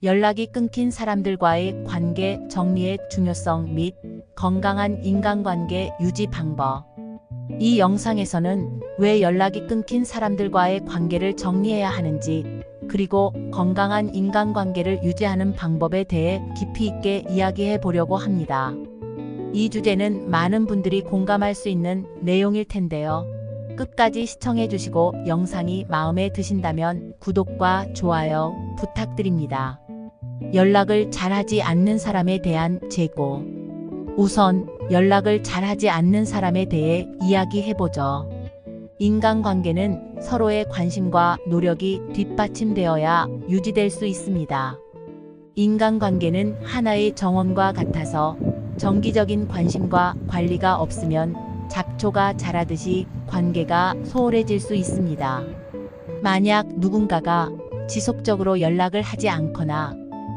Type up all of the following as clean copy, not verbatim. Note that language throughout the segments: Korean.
연락이 끊긴 사람들과의 관계 정리의 중요성 및 건강한 인간관계 유지 방법. 이 영상에서는 왜 연락이 끊긴 사람들과의 관계를 정리해야 하는지, 그리고 건강한 인간관계를 유지하는 방법에 대해 깊이 있게 이야기해 보려고 합니다. 이 주제는 많은 분들이 공감할 수 있는 내용일 텐데요. 끝까지 시청해 주시고 영상이 마음에 드신다면 구독과 좋아요 부탁드립니다. 연락을 잘하지 않는 사람에 대한 재고. 우선 연락을 잘하지 않는 사람에 대해 이야기해보죠. 인간관계는 서로의 관심과 노력이 뒷받침되어야 유지될 수 있습니다. 인간관계는 하나의 정원과 같아서 정기적인 관심과 관리가 없으면 잡초가 자라듯이 관계가 소홀해질 수 있습니다. 만약 누군가가 지속적으로 연락을 하지 않거나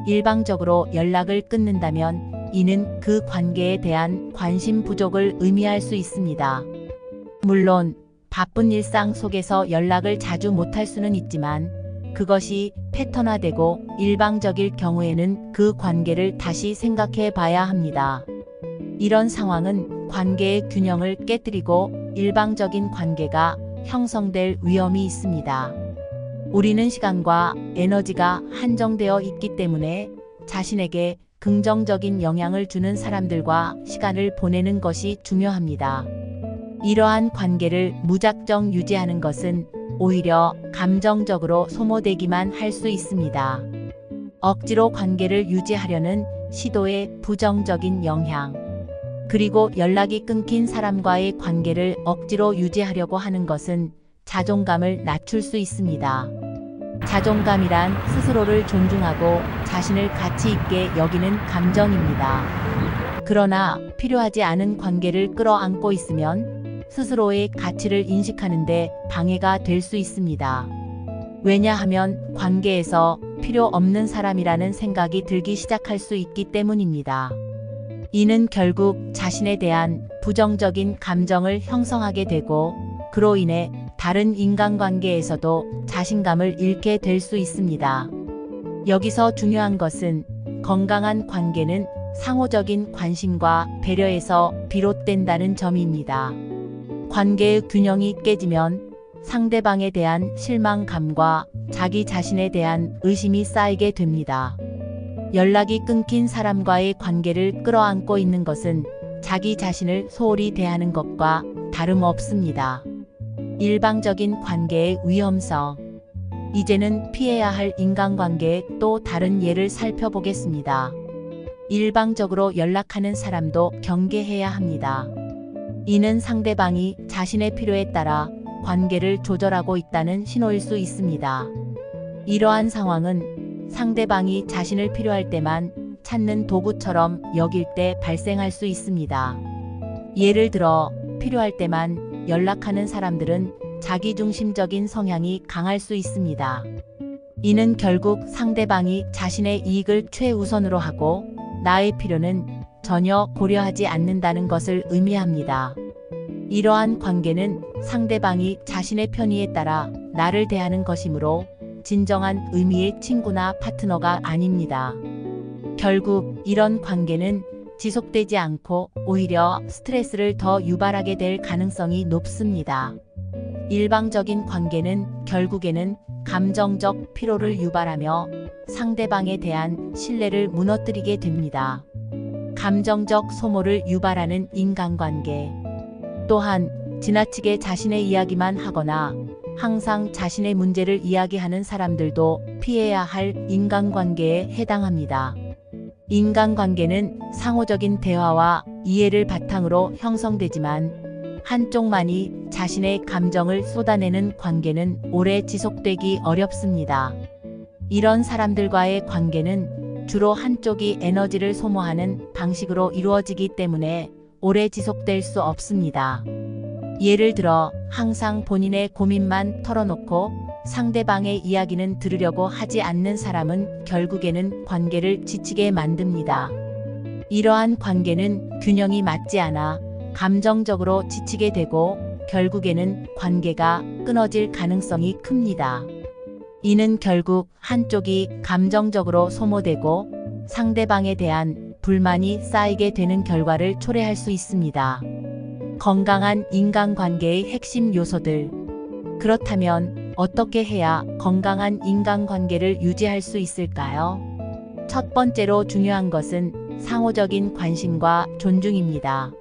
일방적으로 연락을 끊는다면 이는 그 관계에 대한 관심 부족을 의미할 수 있습니다. 물론 바쁜 일상 속에서 연락을 자주 못할 수는 있지만 그것이 패턴화되고 일방적일 경우에는 그 관계를 다시 생각해 봐야 합니다. 이런 상황은 관계의 균형을 깨뜨리고 일방적인 관계가 형성될 위험이 있습니다. 우리는 시간과 에너지가 한정되어 있기 때문에 자신에게 긍정적인 영향을 주는 사람들과 시간을 보내는 것이 중요합니다. 이러한 관계를 무작정 유지하는 것은 오히려 감정적으로 소모되기만 할 수 있습니다. 억지로 관계를 유지하려는 시도의 부정적인 영향. 그리고 연락이 끊긴 사람과의 관계를 억지로 유지하려고 하는 것은 자존감을 낮출 수 있습니다. 자존감이란 스스로를 존중하고 자신을 가치 있게 여기는 감정입니다. 그러나 필요하지 않은 관계를 끌어안고 있으면 스스로의 가치를 인식하는데 방해가 될 수 있습니다. 왜냐하면 관계에서 필요 없는 사람이라는 생각이 들기 시작할 수 있기 때문입니다. 이는 결국 자신에 대한 부정적인 감정을 형성하게 되고 그로 인해 다른 인간관계에서도 자신감을 잃게 될 수 있습니다. 여기서 중요한 것은 건강한 관계는 상호적인 관심과 배려에서 비롯된다는 점입니다. 관계의 균형이 깨지면 상대방에 대한 실망감과 자기 자신에 대한 의심이 쌓이게 됩니다. 연락이 끊긴 사람과의 관계를 끌어안고 있는 것은 자기 자신을 소홀히 대하는 것과 다름없습니다. 일방적인 관계의 위험성. 이제는 피해야 할 인간관계의 또 다른 예를 살펴보겠습니다. 일방적으로 연락하는 사람도 경계해야 합니다. 이는 상대방이 자신의 필요에 따라 관계를 조절하고 있다는 신호일 수 있습니다. 이러한 상황은 상대방이 자신을 필요할 때만 찾는 도구처럼 여길 때 발생할 수 있습니다. 예를 들어 필요할 때만 연락하는 사람들은 자기중심적인 성향이 강할 수 있습니다. 이는 결국 상대방이 자신의 이익을 최우선으로 하고 나의 필요는 전혀 고려하지 않는다는 것을 의미합니다. 이러한 관계는 상대방이 자신의 편의에 따라 나를 대하는 것이므로 진정한 의미의 친구나 파트너가 아닙니다. 결국 이런 관계는 지속되지 않고 오히려 스트레스를 더 유발하게 될 가능성이 높습니다. 일방적인 관계는 결국에는 감정적 피로를 유발하며 상대방에 대한 신뢰를 무너뜨리게 됩니다. 감정적 소모를 유발하는 인간관계. 또한 지나치게 자신의 이야기만 하거나 항상 자신의 문제를 이야기하는 사람들도 피해야 할 인간관계에 해당합니다. 인간관계는 상호적인 대화와 이해를 바탕으로 형성되지만 한쪽만이 자신의 감정을 쏟아내는 관계는 오래 지속되기 어렵습니다. 이런 사람들과의 관계는 주로 한쪽이 에너지를 소모하는 방식으로 이루어지기 때문에 오래 지속될 수 없습니다. 예를 들어 항상 본인의 고민만 털어놓고 상대방의 이야기는 들으려고 하지 않는 사람은 결국에는 관계를 지치게 만듭니다. 이러한 관계는 균형이 맞지 않아 감정적으로 지치게 되고 결국에는 관계가 끊어질 가능성이 큽니다. 이는 결국 한쪽이 감정적으로 소모되고 상대방에 대한 불만이 쌓이게 되는 결과를 초래할 수 있습니다. 건강한 인간관계의 핵심 요소들. 그렇다면 어떻게 해야 건강한 인간관계를 유지할 수 있을까요? 첫 번째로 중요한 것은 상호적인 관심과 존중입니다.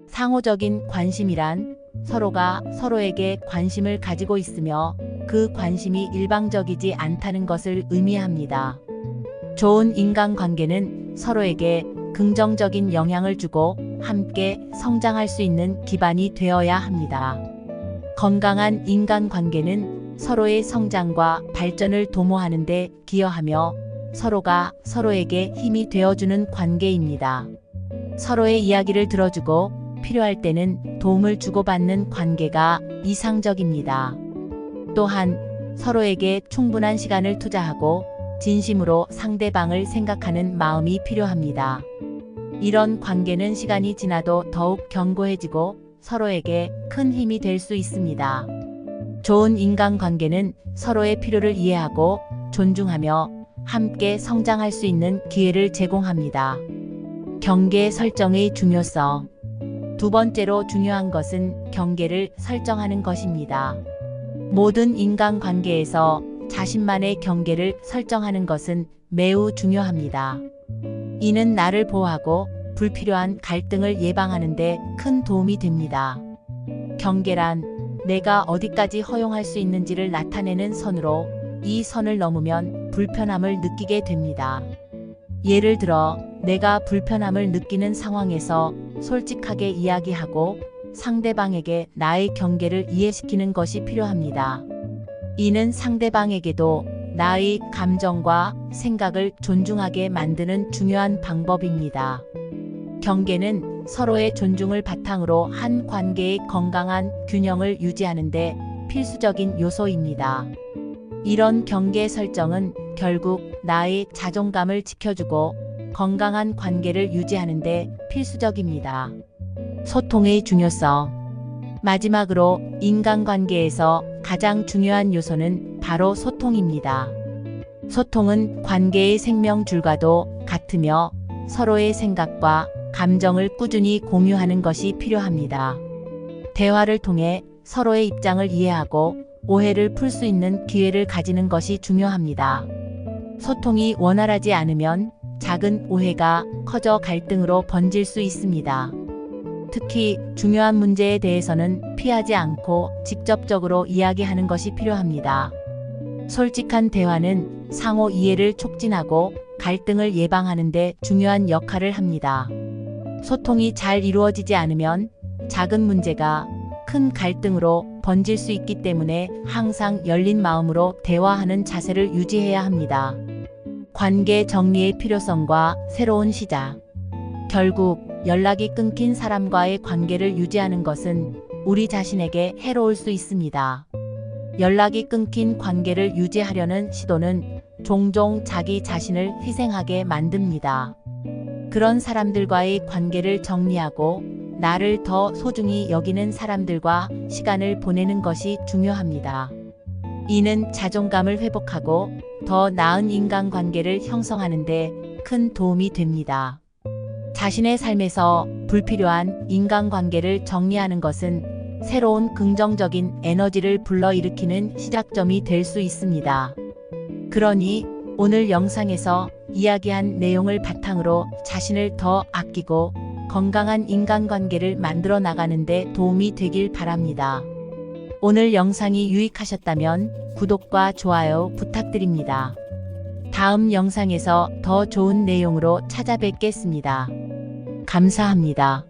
상호적인 관심이란 서로가 서로에게 관심을 가지고 있으며 그 관심이 일방적이지 않다는 것을 의미합니다. 좋은 인간관계는 서로에게 긍정적인 영향을 주고 함께 성장할 수 있는 기반이 되어야 합니다. 건강한 인간관계는 서로의 성장과 발전을 도모하는 데 기여하며 서로가 서로에게 힘이 되어주는 관계입니다. 서로의 이야기를 들어주고 필요할 때는 도움을 주고받는 관계가 이상적입니다. 또한 서로에게 충분한 시간을 투자하고 진심으로 상대방을 생각하는 마음이 필요합니다. 이런 관계는 시간이 지나도 더욱 견고해지고 서로에게 큰 힘이 될 수 있습니다. 좋은 인간관계는 서로의 필요를 이해하고 존중하며 함께 성장할 수 있는 기회를 제공합니다. 경계 설정의 중요성. 두 번째로 중요한 것은 경계를 설정하는 것입니다. 모든 인간관계에서 자신만의 경계를 설정하는 것은 매우 중요합니다. 이는 나를 보호하고 불필요한 갈등을 예방하는 데 큰 도움이 됩니다. 경계란 내가 어디까지 허용할 수 있는지를 나타내는 선으로 이 선을 넘으면 불편함을 느끼게 됩니다. 예를 들어 내가 불편함을 느끼는 상황에서 솔직하게 이야기하고 상대방에게 나의 경계를 이해시키는 것이 필요합니다. 이는 상대방에게도 나의 감정과 생각을 존중하게 만드는 중요한 방법입니다. 경계는 서로의 존중을 바탕으로 한 관계의 건강한 균형을 유지하는 데 필수적인 요소입니다. 이런 경계 설정은 결국 나의 자존감을 지켜주고 건강한 관계를 유지하는 데 필수적입니다. 소통의 중요성. 마지막으로 인간관계에서 가장 중요한 요소는 바로 소통입니다. 소통은 관계의 생명줄과도 같으며 서로의 생각과 감정을 꾸준히 공유하는 것이 필요합니다. 대화를 통해 서로의 입장을 이해하고 오해를 풀 수 있는 기회를 가지는 것이 중요합니다. 소통이 원활하지 않으면 작은 오해가 커져 갈등으로 번질 수 있습니다. 특히 중요한 문제에 대해서는 피하지 않고 직접적으로 이야기하는 것이 필요합니다. 솔직한 대화는 상호 이해를 촉진하고 갈등을 예방하는 데 중요한 역할을 합니다. 소통이 잘 이루어지지 않으면 작은 문제가 큰 갈등으로 번질 수 있기 때문에 항상 열린 마음으로 대화하는 자세를 유지해야 합니다. 관계 정리의 필요성과 새로운 시작. 결국 연락이 끊긴 사람과의 관계를 유지하는 것은 우리 자신에게 해로울 수 있습니다. 연락이 끊긴 관계를 유지하려는 시도는 종종 자기 자신을 희생하게 만듭니다. 그런 사람들과의 관계를 정리하고 나를 더 소중히 여기는 사람들과 시간을 보내는 것이 중요합니다. 이는 자존감을 회복하고 더 나은 인간관계를 형성하는 데 큰 도움이 됩니다. 자신의 삶에서 불필요한 인간관계를 정리하는 것은 새로운 긍정적인 에너지를 불러일으키는 시작점이 될 수 있습니다. 그러니 오늘 영상에서 이야기한 내용을 바탕으로 자신을 더 아끼고 건강한 인간관계를 만들어 나가는 데 도움이 되길 바랍니다. 오늘 영상이 유익하셨다면 구독과 좋아요 부탁드립니다. 다음 영상에서 더 좋은 내용으로 찾아뵙겠습니다. 감사합니다.